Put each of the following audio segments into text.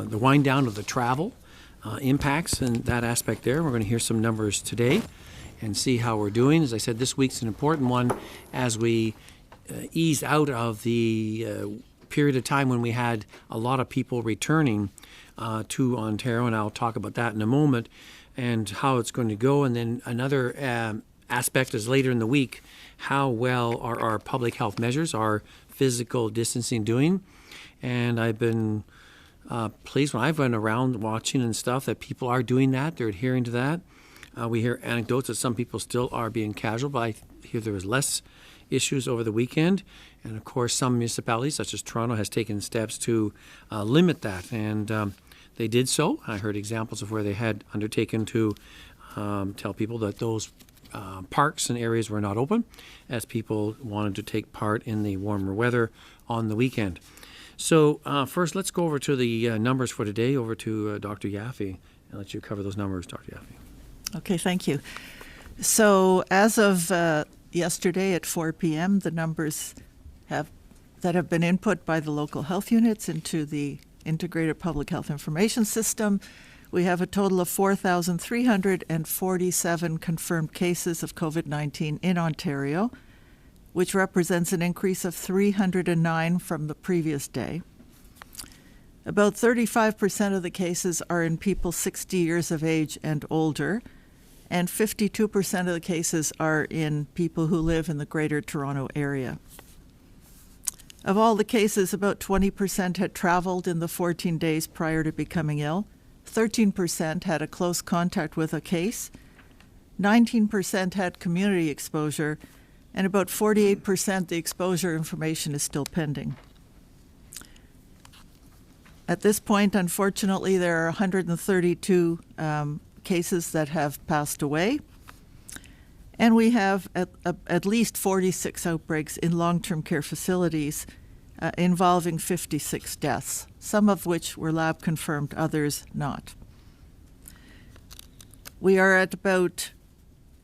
the wind down of the travel impacts and that aspect there. We're going to hear some numbers today and see how we're doing. As I said, this week's an important one as we ease out of the period of time when we had a lot of people returning to Ontario, and I'll talk about that in a moment and how it's going to go. And then another aspect is later in the week, how well are our public health measures, our physical distancing doing. And I've been pleased when I've run around watching and stuff that people are doing that. They're adhering to that. We hear anecdotes that some people still are being casual, but I hear there was less issues over the weekend. And of course, some municipalities, such as Toronto, has taken steps to limit that. And they did so. I heard examples of where they had undertaken to tell people that those parks and areas were not open as people wanted to take part in the warmer weather on the weekend. So first, let's go over to the numbers for today, over to Dr. Yaffe, and let you cover those numbers, Dr. Yaffe. Okay, thank you. So as of yesterday at 4 p.m., the numbers that have been input by the local health units into the Integrated Public Health Information System, we have a total of 4,347 confirmed cases of COVID-19 in Ontario, which represents an increase of 309 from the previous day. About 35% of the cases are in people 60 years of age and older, and 52% of the cases are in people who live in the Greater Toronto Area. Of all the cases, about 20% had traveled in the 14 days prior to becoming ill, 13% had a close contact with a case, 19% had community exposure, and about 48% the exposure information is still pending. At this point, unfortunately, there are 132 cases that have passed away, and we have at least 46 outbreaks in long-term care facilities involving 56 deaths, some of which were lab confirmed, others not. We are at about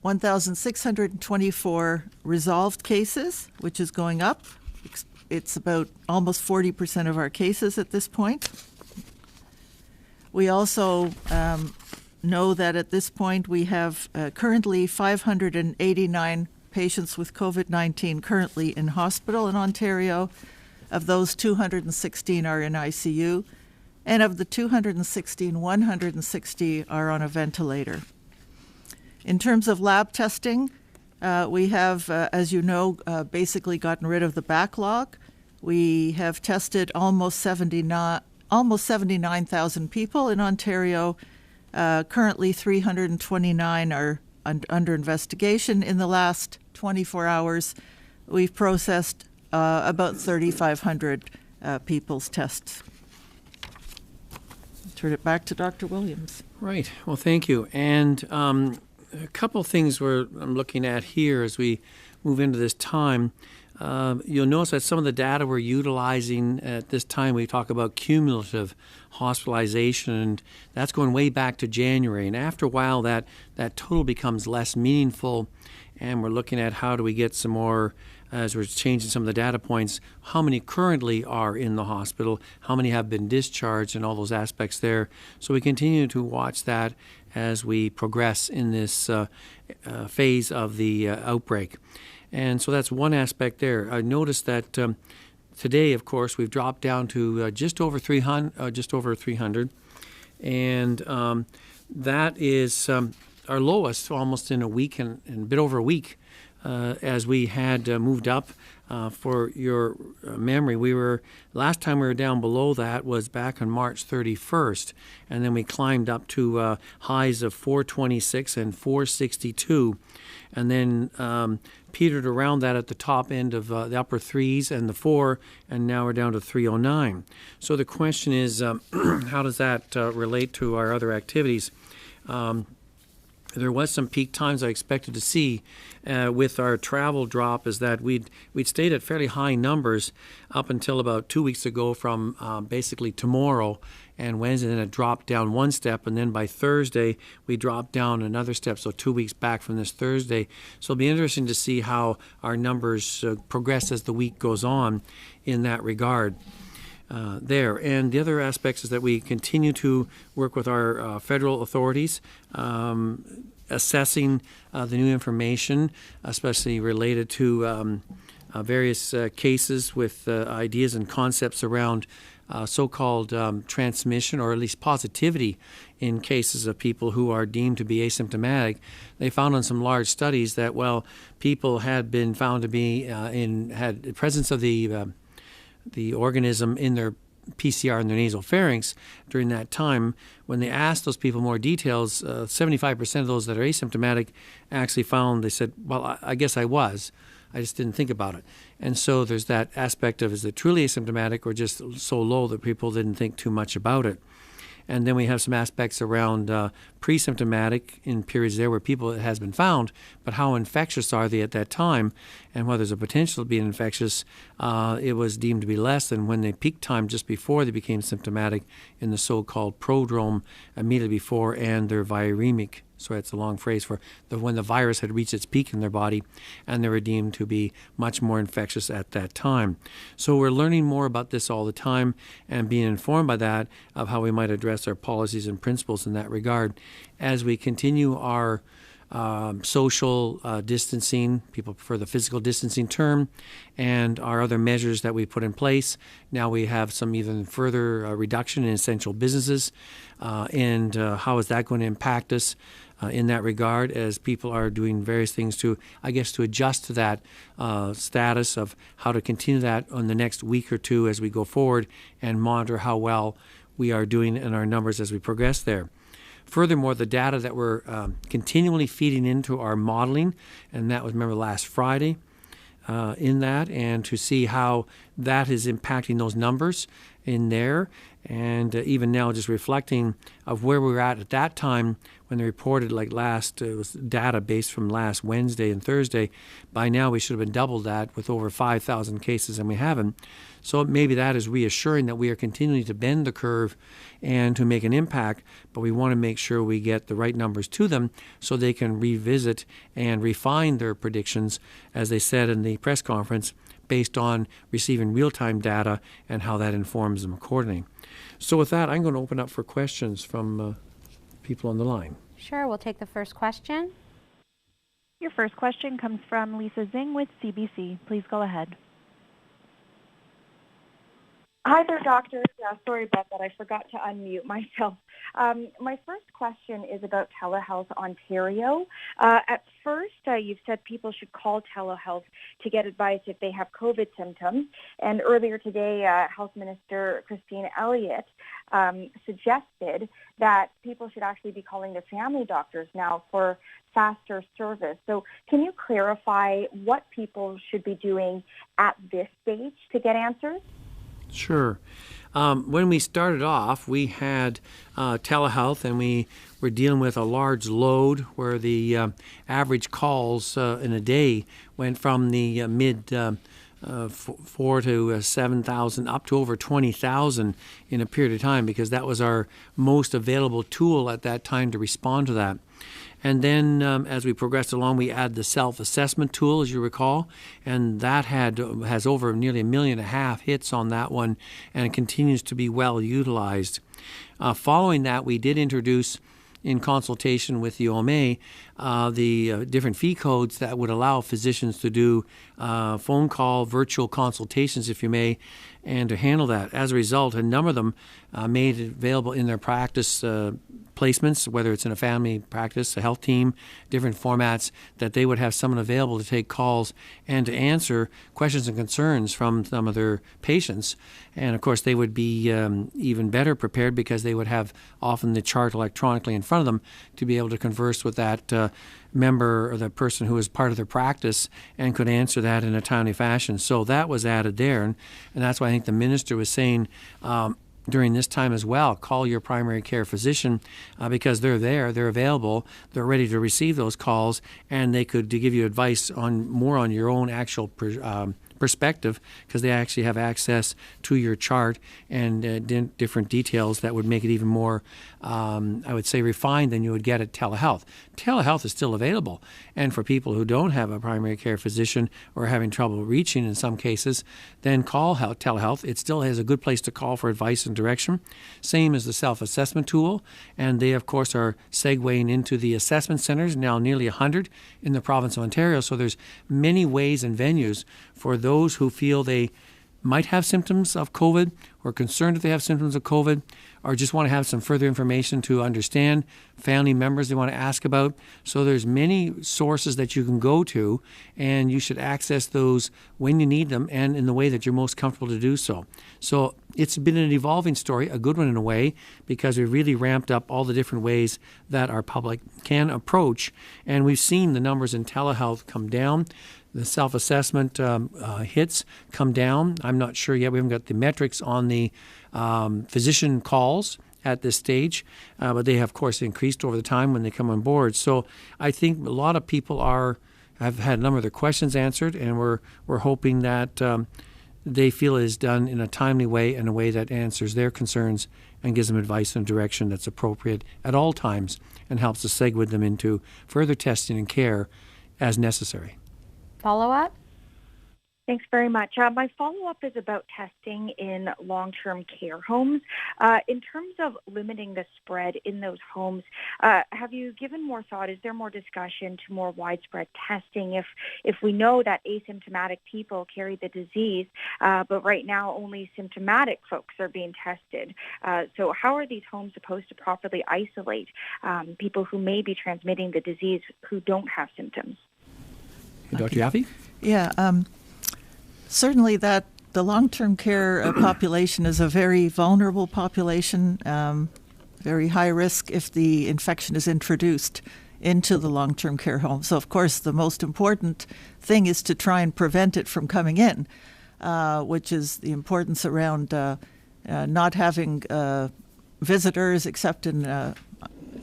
1,624 resolved cases, which is going up. It's about almost 40% of our cases at this point. We also know that at this point we have currently 589 patients with COVID-19 currently in hospital in Ontario. Of those, 216 are in ICU, and of the 216, 160 are on a ventilator. In terms of lab testing, we have, as you know, basically gotten rid of the backlog. We have tested almost 79,000 people in Ontario. Currently, 329 are under investigation. In the last 24 hours, we've processed about 3,500 people's tests. Turn it back to Dr. Williams. Right. Well, thank you. And a couple of things I'm looking at here as we move into this time. You'll notice that some of the data we're utilizing at this time, we talk about cumulative hospitalization, and that's going way back to January. And after a while, that total becomes less meaningful, and we're looking at how do we get some more, as we're changing some of the data points, how many currently are in the hospital, how many have been discharged, and all those aspects there. So we continue to watch that as we progress in this phase of the outbreak. And so that's one aspect there. I noticed that today, of course, we've dropped down to just over 300, and that is our lowest almost in a week and a bit over a week. As we had moved up, for your memory, last time we were down below that was back on March 31st, and then we climbed up to highs of 426 and 462, and then petered around that at the top end of the upper threes and the 4, and now we're down to 309. So the question is, how does that relate to our other activities? There was some peak times I expected to see with our travel drop, is that we'd stayed at fairly high numbers up until about 2 weeks ago from basically tomorrow and Wednesday, then it dropped down one step, and then by Thursday we dropped down another step, so 2 weeks back from this Thursday. So it'll be interesting to see how our numbers progress as the week goes on in that regard. there. And the other aspects is that we continue to work with our federal authorities, assessing the new information, especially related to various cases with ideas and concepts around so-called transmission, or at least positivity in cases of people who are deemed to be asymptomatic. They found in some large studies that, people had been found to be had the presence of the organism in their PCR in their nasal pharynx during that time. When they asked those people more details, 75% of those that are asymptomatic actually found, they said, well, I guess I was. I just didn't think about it. And so there's that aspect of, is it truly asymptomatic or just so low that people didn't think too much about it? And then we have some aspects around pre-symptomatic in periods there where people, it has been found, but how infectious are they at that time, and whether there's a potential to be infectious. It was deemed to be less than when they peaked time just before they became symptomatic in the so-called prodrome immediately before, and their viremic. So it's a long phrase for when the virus had reached its peak in their body, and they were deemed to be much more infectious at that time. So we're learning more about this all the time and being informed by that of how we might address our policies and principles in that regard. As we continue our social distancing, people prefer the physical distancing term, and our other measures that we put in place. Now we have some even further reduction in essential businesses, and how is that going to impact us in that regard, as people are doing various things to adjust to that status of how to continue that on the next week or two as we go forward, and monitor how well we are doing in our numbers as we progress there. Furthermore, the data that we're continually feeding into our modeling, and that was, remember, last Friday in that, and to see how that is impacting those numbers in there. And even now, just reflecting of where we were at that time when they reported, like it was data based from last Wednesday and Thursday. By now, we should have been double that with over 5,000 cases, and we haven't. So maybe that is reassuring that we are continuing to bend the curve and to make an impact, but we want to make sure we get the right numbers to them so they can revisit and refine their predictions, as they said in the press conference, based on receiving real-time data and how that informs them accordingly. So with that, I'm going to open up for questions from people on the line. Sure, we'll take the first question. Your first question comes from Lisa Zing with CBC. Please go ahead. Hi there, doctor. Sorry about that. I forgot to unmute myself. My first question is about Telehealth Ontario. At first, you've said people should call Telehealth to get advice if they have COVID symptoms. And earlier today, Health Minister Christine Elliott suggested that people should actually be calling their family doctors now for faster service. So can you clarify what people should be doing at this stage to get answers? Sure. When we started off, we had telehealth, and we were dealing with a large load where the average calls in a day went from the mid 4 to 7,000 up to over 20,000 in a period of time, because that was our most available tool at that time to respond to that. And then as we progressed along, we added the self-assessment tool, as you recall, and that has over nearly 1.5 million hits on that one, and it continues to be well utilized. Following that, we did introduce, in consultation with the OMA, the different fee codes that would allow physicians to do phone call, virtual consultations, if you may, and to handle that. As a result, a number of them made it available in their practice placements, whether it's in a family practice, a health team, different formats, that they would have someone available to take calls and to answer questions and concerns from some of their patients. And of course, they would be even better prepared, because they would have often the chart electronically in front of them to be able to converse with that member or the person who is part of their practice and could answer that in a timely fashion. So that was added there. And that's why I think the minister was saying during this time as well, call your primary care physician, because they're there, they're available, they're ready to receive those calls, and they could give you advice on your own actual perspective, because they actually have access to your chart and different details that would make it even more, I would say, refined than you would get at Telehealth. Telehealth is still available, and for people who don't have a primary care physician or are having trouble reaching in some cases, then call Telehealth. It still has a good place to call for advice and direction. Same as the self-assessment tool, and they, of course, are segueing into the assessment centers, now nearly 100 in the province of Ontario. So there's many ways and venues for those who feel they might have symptoms of COVID or concerned that they have symptoms of COVID or just want to have some further information to understand, family members they want to ask about. So there's many sources that you can go to, and you should access those when you need them and in the way that you're most comfortable to do so. So it's been an evolving story, a good one in a way, because we've really ramped up all the different ways that our public can approach, and we've seen the numbers in telehealth come down. The self-assessment hits come down. I'm not sure yet. We haven't got the metrics on the physician calls at this stage, but they have, of course, increased over the time when they come on board. So I think a lot of people have had a number of their questions answered, and we're hoping that they feel it is done in a timely way, in a way that answers their concerns and gives them advice and direction that's appropriate at all times and helps to segue them into further testing and care as necessary. Follow-up? Thanks very much. My follow-up is about testing in long-term care homes. In terms of limiting the spread in those homes, have you given more thought? Is there more discussion to more widespread testing? If we know that asymptomatic people carry the disease, but right now only symptomatic folks are being tested. So how are these homes supposed to properly isolate people who may be transmitting the disease who don't have symptoms? Dr. Yaffe? Yeah, certainly that the long-term care population is a very vulnerable population, very high risk if the infection is introduced into the long-term care home. So, of course, the most important thing is to try and prevent it from coming in, which is the importance around not having visitors except in,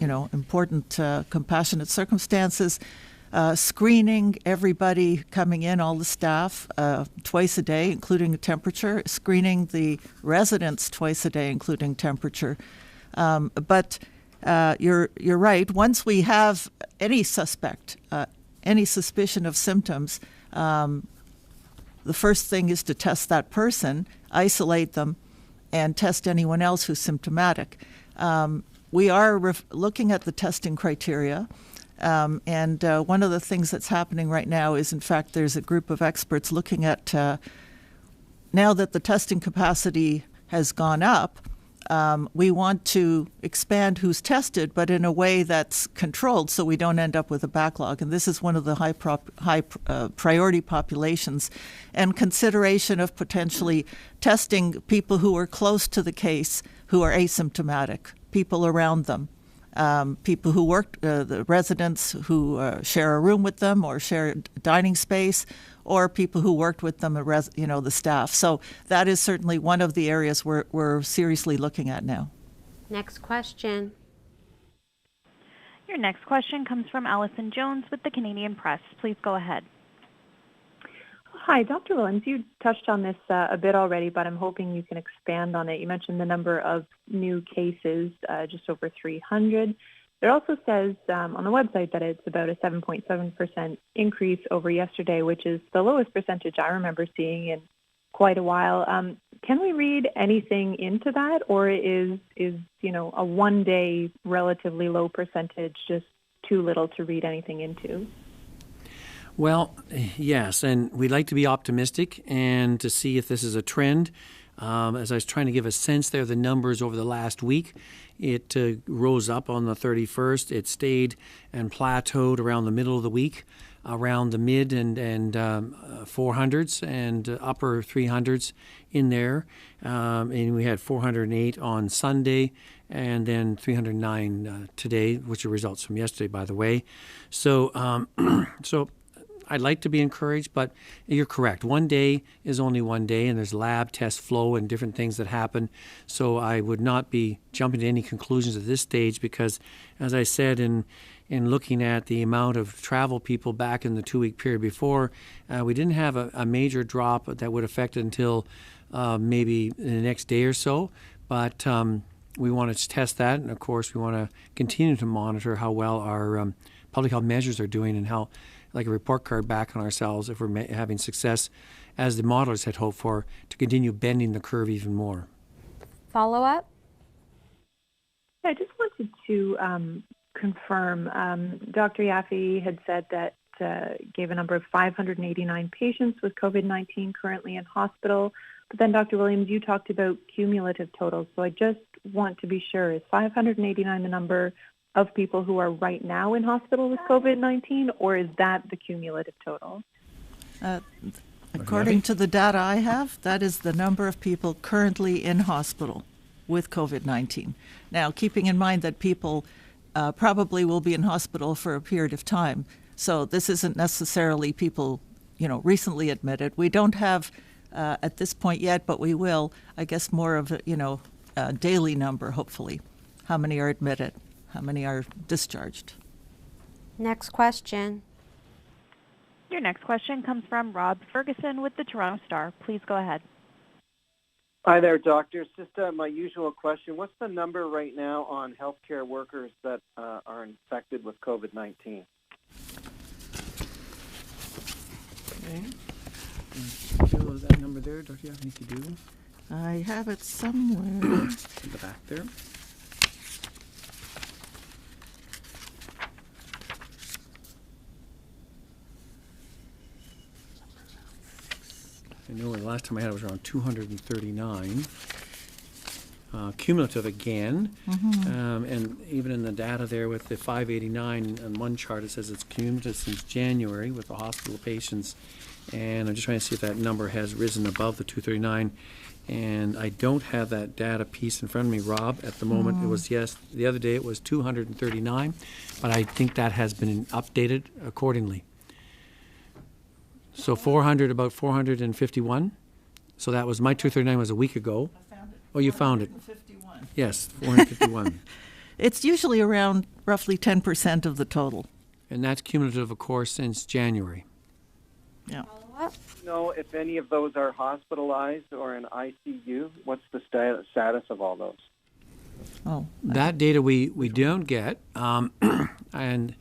important compassionate circumstances. Screening everybody coming in, all the staff, twice a day, including a temperature. Screening the residents twice a day, including temperature. But you're right. Once we have any suspect, any suspicion of symptoms, the first thing is to test that person, isolate them, and test anyone else who's symptomatic. We are looking at the testing criteria. And one of the things that's happening right now is, in fact, there's a group of experts looking at, now that the testing capacity has gone up, we want to expand who's tested, but in a way that's controlled so we don't end up with a backlog. And this is one of the high priority populations. And consideration of potentially testing people who are close to the case, who are asymptomatic, people around them. People who work, the residents who share a room with them or share a dining space, or people who worked with them, the staff. So that is certainly one of the areas we're seriously looking at now. Next question. Your next question comes from Allison Jones with the Canadian Press. Please go ahead. Hi, Dr. Williams. You touched on this a bit already, but I'm hoping you can expand on it. You mentioned the number of new cases, just over 300. It also says on the website that it's about a 7.7% increase over yesterday, which is the lowest percentage I remember seeing in quite a while. Can we read anything into that, or is a one-day relatively low percentage just too little to read anything into? Well, yes, and we'd like to be optimistic and to see if this is a trend. As I was trying to give a sense there, the numbers over the last week, it rose up on the 31st. It stayed and plateaued around the middle of the week, around the mid and 400s and upper 300s in there. And we had 408 on Sunday and then 309 today, which are results from yesterday, by the way. So I'd like to be encouraged, but you're correct. One day is only one day, and there's lab test flow and different things that happen. So I would not be jumping to any conclusions at this stage because, as I said, in looking at the amount of travel people back in the 2-week period before, we didn't have a major drop that would affect it until maybe the next day or so. But we want to test that, and of course we want to continue to monitor how well our public health measures are doing and how, like a report card back on ourselves if we're having success, as the modelers had hoped for, to continue bending the curve even more. Follow up? I just wanted to confirm, Dr. Yaffe had said that gave a number of 589 patients with COVID-19 currently in hospital. But then, Dr. Williams, you talked about cumulative totals. So I just want to be sure, is 589 the number of people who are right now in hospital with COVID-19, or is that the cumulative total? According to the data I have, that is the number of people currently in hospital with COVID-19. Now, keeping in mind that people probably will be in hospital for a period of time, so this isn't necessarily people, recently admitted. We don't have at this point yet, but we will, I guess, more of a daily number, hopefully. How many are admitted? How many are discharged? Next question. Your next question comes from Rob Ferguson with the Toronto Star. Please go ahead. Hi there, doctors. Just my usual question. What's the number right now on healthcare workers that are infected with COVID-19? Okay. Is that number there? Don't you have anything to do? I have it somewhere. In the back there. I know the last time I had it was around 239. Cumulative again. And even in the data there with the 589 on one chart, it says it's cumulative since January with the hospital patients. And I'm just trying to see if that number has risen above the 239. And I don't have that data piece in front of me, Rob, at the moment. It was, yes, the other day it was 239, but I think that has been updated accordingly. So about 451. So that was, my 239 was a week ago. I found it. Oh, you found it. 451. Yes, 451. It's usually around roughly 10% of the total. And that's cumulative, of course, since January. Yeah. Follow up? Know if any of those are hospitalized or in ICU? What's the status of all those? Oh, That data we don't get. And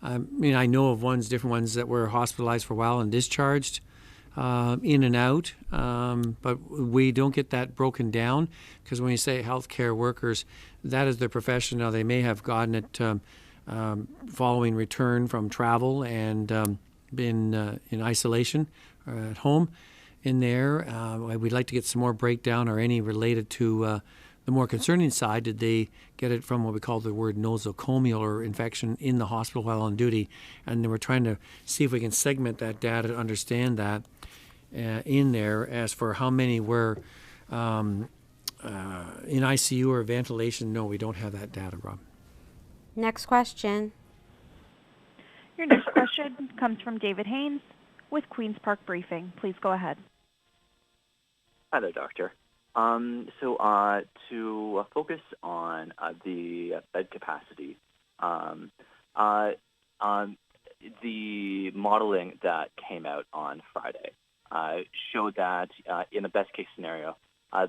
I know of different ones that were hospitalized for a while and discharged in and out, but we don't get that broken down because when you say healthcare workers, that is their profession. Now, they may have gotten it following return from travel and been in isolation or at home in there. We'd like to get some more breakdown or any related to the more concerning side. Did they get it from what we call the word nosocomial or infection in the hospital while on duty? And then we're trying to see if we can segment that data to understand that in there. As for how many were in ICU or ventilation, no, we don't have that data, Rob. Next question. Your next question comes from David Haynes with Queen's Park Briefing. Please go ahead. Hi there, doctor. To focus on the bed capacity, the modeling that came out on Friday showed that in the best case scenario,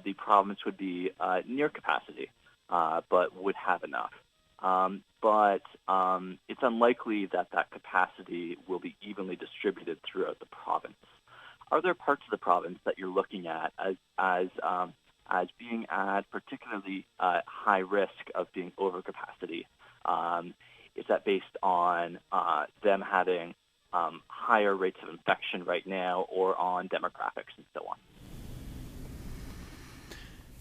the province would be near capacity, but would have enough. But it's unlikely that capacity will be evenly distributed throughout the province. Are there parts of the province that you're looking at as being at particularly high risk of being over capacity? Is that based on them having higher rates of infection right now, or on demographics and so on?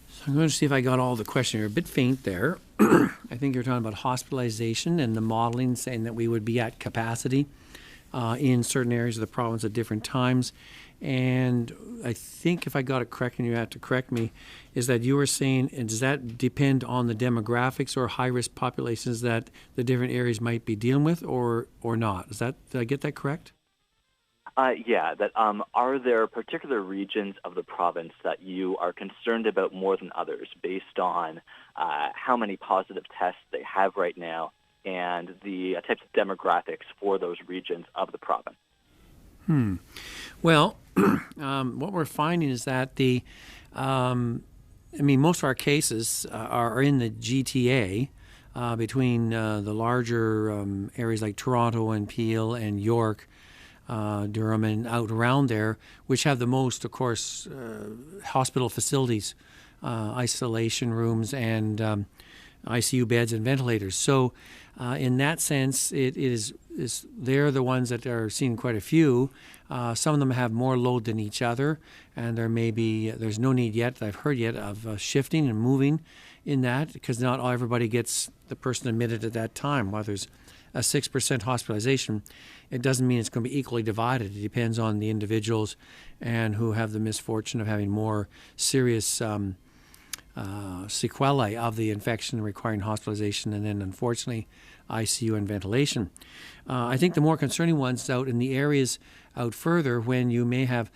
So I'm going to see if I got all the question. You're a bit faint there. I think you're talking about hospitalization and the modeling saying that we would be at capacity in certain areas of the province at different times. And I think if I got it correct, and you have to correct me, is that you were saying, does that depend on the demographics or high-risk populations that the different areas might be dealing with, or not? Did I get that correct? Are there particular regions of the province that you are concerned about more than others based on how many positive tests they have right now and the types of demographics for those regions of the province? Well, what we're finding is that most of our cases are in the GTA, between the larger areas like Toronto and Peel and York, Durham, and out around there, which have the most, of course, hospital facilities, isolation rooms, and ICU beds and ventilators. So, in that sense, it is they're the ones that are seeing quite a few. Some of them have more load than each other, and there's no need yet, that I've heard yet, of shifting and moving in that, because not everybody gets the person admitted at that time. While there's a 6% hospitalization, it doesn't mean it's going to be equally divided. It depends on the individuals and who have the misfortune of having more serious sequelae of the infection requiring hospitalization, and then unfortunately ICU and ventilation. I think the more concerning ones out in the areas out further, when you may have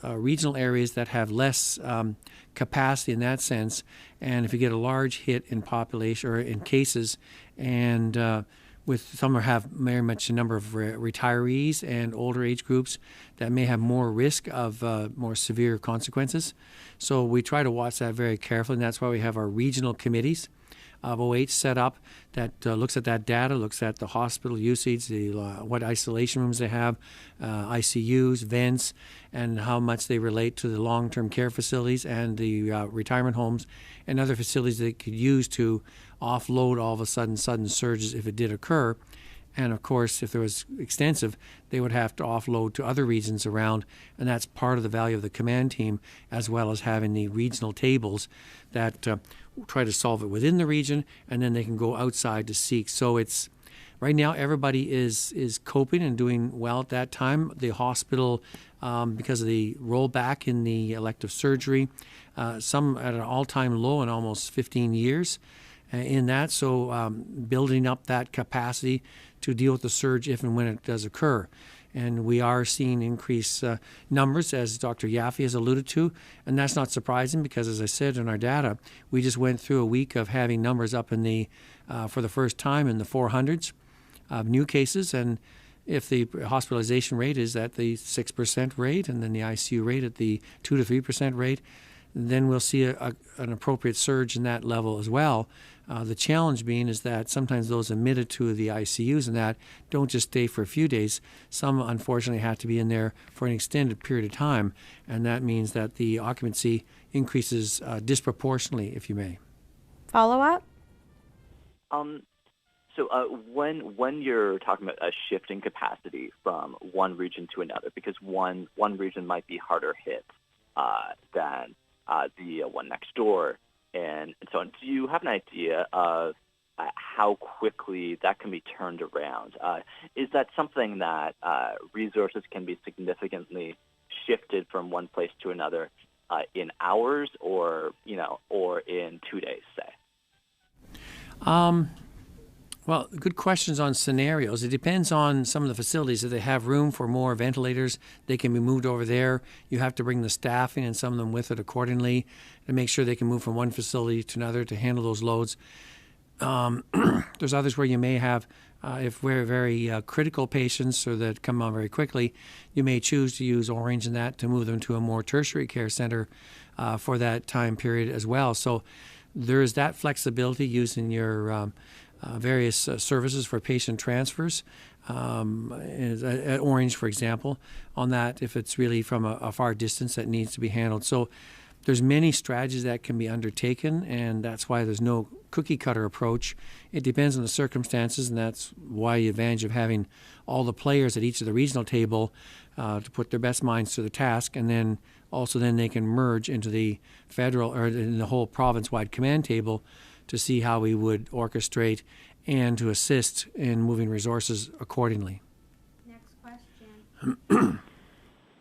regional areas that have less capacity in that sense, and if you get a large hit in population or in cases, and with some have very much a number of retirees and older age groups that may have more risk of more severe consequences. So we try to watch that very carefully, and that's why we have our regional committees of OH set up that looks at that data, looks at the hospital usage, what isolation rooms they have, ICUs, vents, and how much they relate to the long-term care facilities and the retirement homes and other facilities they could use to offload all of a sudden surges if it did occur. And of course, if there was extensive, they would have to offload to other regions around, and that's part of the value of the command team, as well as having the regional tables that try to solve it within the region, and then they can go outside to seek. So it's right now everybody is coping and doing well at that time. The hospital, because of the rollback in the elective surgery, some at an all-time low in almost 15 years. In that, so building up that capacity to deal with the surge if and when it does occur. And we are seeing increased numbers, as Dr. Yaffe has alluded to, and that's not surprising because, as I said in our data, we just went through a week of having numbers up in the, for the first time, in the 400s of new cases, and if the hospitalization rate is at the 6% rate and then the ICU rate at the 2 to 3% rate, then we'll see an appropriate surge in that level as well. The challenge being is that sometimes those admitted to the ICUs and that don't just stay for a few days. Some, unfortunately, have to be in there for an extended period of time, and that means that the occupancy increases disproportionately, if you may. Follow up? So when you're talking about a shifting capacity from one region to another, because one region might be harder hit than the one next door, and so on. Do you have an idea of how quickly that can be turned around? Is that something that resources can be significantly shifted from one place to another in hours, or in 2 days, say? Well, good questions on scenarios. It depends on some of the facilities. If they have room for more ventilators, they can be moved over there. You have to bring the staffing and some of them with it accordingly to make sure they can move from one facility to another to handle those loads. There's others where you may have, if we're very critical patients or that come on very quickly, you may choose to use Orange and that to move them to a more tertiary care center for that time period as well. So there is that flexibility using your various services for patient transfers, at Orange, for example, on that if it's really from a far distance that needs to be handled. So there's many strategies that can be undertaken, and that's why there's no cookie-cutter approach. It depends on the circumstances, and that's why the advantage of having all the players at each of the regional table to put their best minds to the task, and then also then they can merge into the federal or in the whole province-wide command table to see how we would orchestrate and to assist in moving resources accordingly. Next question.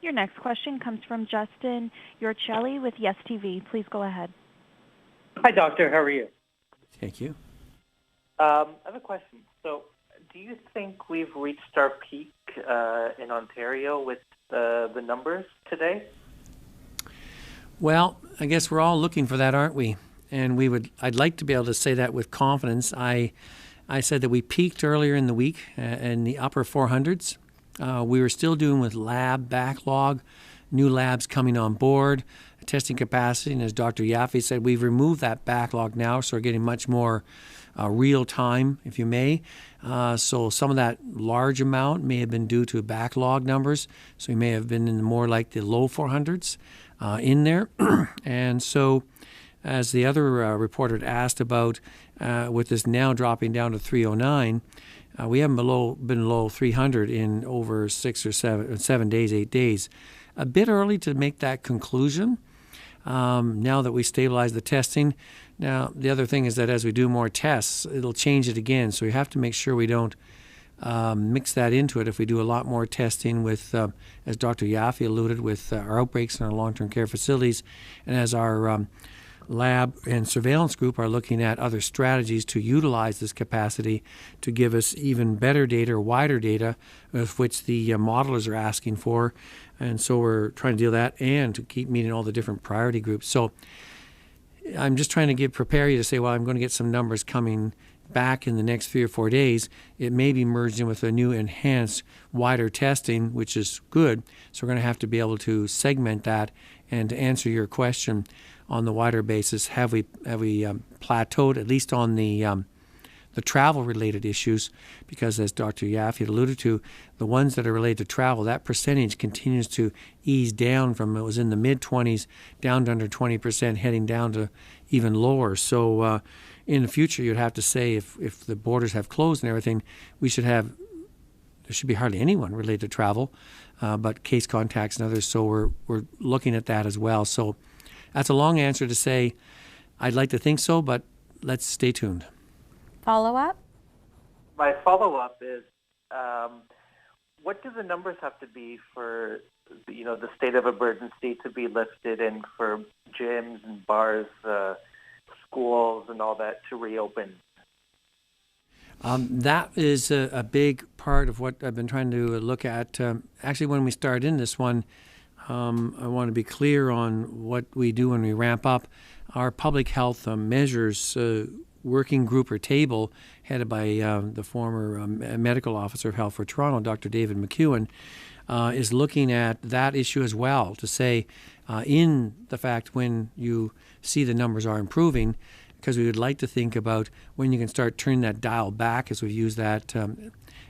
Your next question comes from Justin Urcelli with Yes TV. Please go ahead. Hi, Doctor. How are you? Thank you. I have a question. So, do you think we've reached our peak in Ontario with the numbers today? Well, I guess we're all looking for that, aren't we? And I'd like to be able to say that with confidence. I said that we peaked earlier in the week in the upper 400s. We were still doing with lab backlog, new labs coming on board, testing capacity, and as Dr. Yaffe said, we've removed that backlog now, so we're getting much more real time, if you may. So some of that large amount may have been due to backlog numbers, so we may have been in more like the low 400s in there. And so as the other reporter had asked about, with this now dropping down to 309, we haven't been below 300 in over 7 days, 8 days. A bit early to make that conclusion now that we stabilize the testing. Now, the other thing is that as we do more tests, it'll change it again. So we have to make sure we don't mix that into it. If we do a lot more testing with, as Dr. Yaffe alluded, with our outbreaks in our long-term care facilities, and as our lab and surveillance group are looking at other strategies to utilize this capacity to give us even better data or wider data, of which the modelers are asking for. And so we're trying to deal with that and to keep meeting all the different priority groups. So I'm just trying to prepare you to say, well, I'm going to get some numbers coming back in the next 3 or 4 days. It may be merged in with a new enhanced wider testing, which is good. So we're going to have to be able to segment that. And to answer your question on the wider basis, have we plateaued, at least on the travel-related issues? Because as Dr. Yaffe had alluded to, the ones that are related to travel, that percentage continues to ease down from, it was in the mid-20s down to under 20%, heading down to even lower. So in the future, you'd have to say if the borders have closed and everything, there should be hardly anyone related to travel, but case contacts and others. So we're looking at that as well. So that's a long answer to say I'd like to think so, but let's stay tuned. Follow-up? My follow-up is, what do the numbers have to be for, the state of emergency to be lifted and for gyms and bars, schools and all that to reopen? That is a big part of what I've been trying to look at. Actually, when we start in this one, I want to be clear on what we do when we ramp up. Our public health measures working group or table, headed by the former medical officer of Health for Toronto, Dr. David McEwen, is looking at that issue as well, to say in the fact when you see the numbers are improving, because we would like to think about when you can start turning that dial back, as we've used that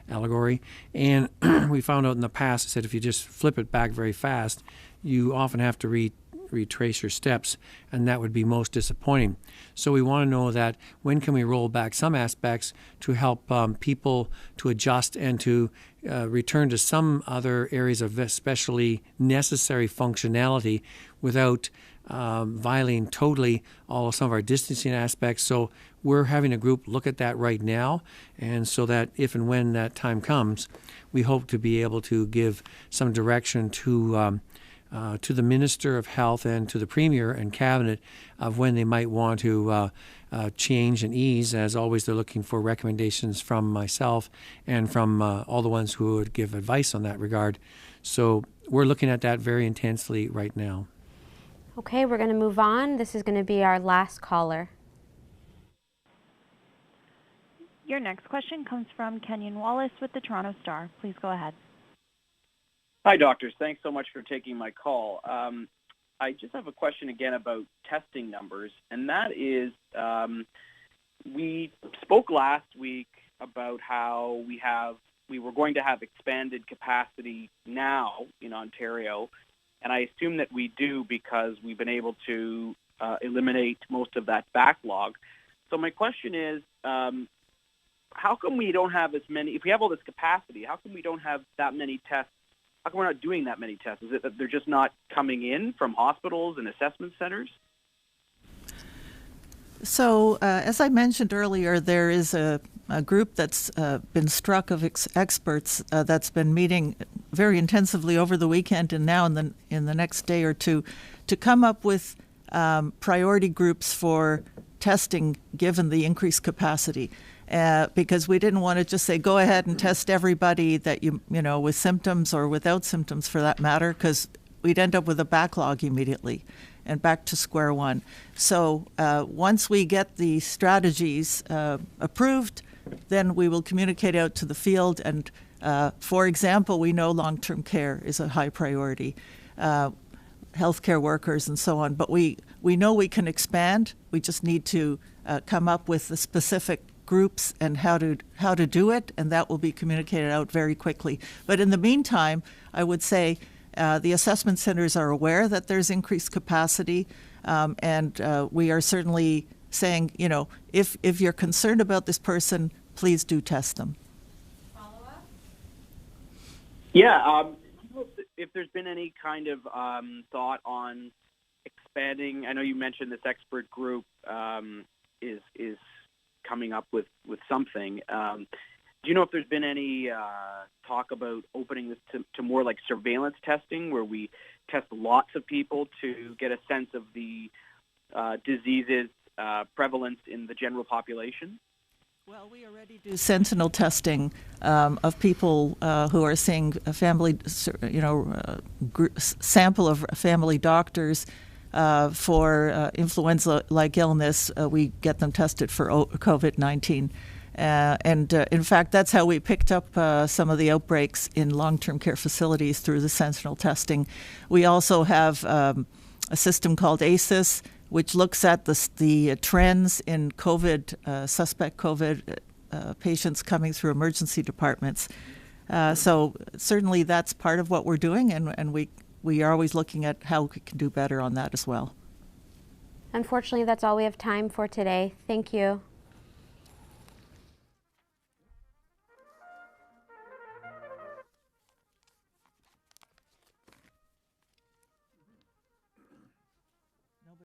allegory. And we found out in the past, I said, if you just flip it back very fast, you often have to retrace your steps, and that would be most disappointing. So we want to know that when can we roll back some aspects to help people to adjust and to return to some other areas of especially necessary functionality without violating totally some of our distancing aspects. So we're having a group look at that right now, and so that if and when that time comes, we hope to be able to give some direction to the Minister of Health and to the Premier and Cabinet of when they might want to change and ease. As always, they're looking for recommendations from myself and from all the ones who would give advice on that regard. So we're looking at that very intensely right now. Okay, we're going to move on. This is going to be our last caller. Your next question comes from Kenyon Wallace with the Toronto Star. Please go ahead. Hi, doctors. Thanks so much for taking my call. I just have a question again about testing numbers, and that is we spoke last week about how we were going to have expanded capacity now in Ontario, and I assume that we do because we've been able to eliminate most of that backlog. So my question is, how come we don't have as many, if we have all this capacity, how come we don't have that many tests? How come we're not doing that many tests? Is it that they're just not coming in from hospitals and assessment centers? So, as I mentioned earlier, there is a group that's been struck of experts that's been meeting very intensively over the weekend and now in the next day or two to come up with priority groups for testing given the increased capacity. Because we didn't want to just say, go ahead and test everybody that you know, with symptoms or without symptoms for that matter, because we'd end up with a backlog immediately and back to square one. So once we get the strategies approved, then we will communicate out to the field. And for example, we know long-term care is a high priority, healthcare workers and so on. But we know we can expand. We just need to come up with the specific groups and how to do it, and that will be communicated out very quickly. But in the meantime, I would say the assessment centers are aware that there's increased capacity, and we are certainly saying, you know, if you're concerned about this person, please do test them. Follow-up? Yeah, if there's been any kind of thought on expanding, I know you mentioned this expert group is coming up with something. Do you know if there's been any talk about opening this to more like surveillance testing, where we test lots of people to get a sense of the disease's prevalence in the general population? Well, we already do sentinel testing of people who are seeing a family, sample of family doctors for influenza-like illness. We get them tested for COVID-19. And in fact, that's how we picked up some of the outbreaks in long-term care facilities through the sentinel testing. We also have a system called ACES, which looks at the trends in COVID, suspect COVID patients coming through emergency departments. So certainly that's part of what we're doing, and we are always looking at how we can do better on that as well. Unfortunately, that's all we have time for today. Thank you.